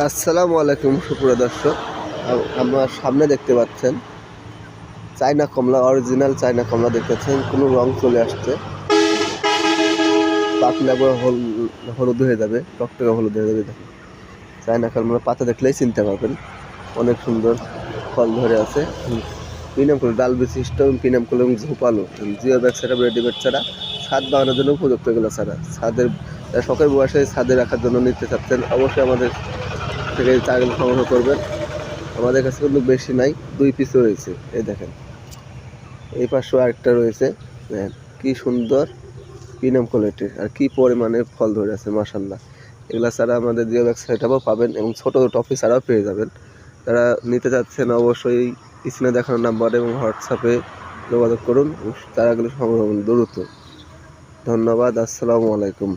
আসসালামু আলাইকুম সুপ্রিয় দর্শক। আমার সামনে দেখতে পাচ্ছেন চায়না কমলা, অরিজিনাল চায়না কমলা দেখতেছেন, কোনো রং চলে আসছে, পাকলে আবার হলুদ হয়ে যাবে, টকটকে হলুদ হয়ে যাবে। দেখুন চায়না কমলা পাতা দেখলেই চিনতে পারবেন, অনেক সুন্দর ফল ধরে আছে। পিনাম কলি ডাল বিশিষ্ট পিনাম কলি এবং ঝোপালো জিও ব্যাগ ছাড়া রেডিমেড ছাড়া ছাদ বাগানোর জন্য উপযুক্ত, এগুলো ছাড়া ছাদের শখের বয়সে ছাদে রাখার জন্য নিতে চাচ্ছেন অবশ্যই আমাদের থেকে চারাগুলো সংগ্রহ করবেন। আমাদের কাছে কিন্তু বেশি নাই, 2 পিস রয়েছে। এই দেখেন এই পাশেও আরেকটা রয়েছে, দেখেন কি সুন্দর প্রিমিয়াম কোয়ালিটির আর কি পরিমাণে ফল ধরে আছে মাশাআল্লাহ। এগুলা ছাড়া আমাদের জিও ব্যাগ সেটআপও পাবেন এবং ছোটো টফি ছাড়াও পেয়ে যাবেন। যারা নিতে চাচ্ছেন অবশ্যই স্ক্রিনে দেখানো নাম্বার এবং হোয়াটসঅ্যাপে যোগাযোগ করুন, চারাগুলো সংগ্রহ করুন দ্রুত। ধন্যবাদ, আসসালামু আলাইকুম।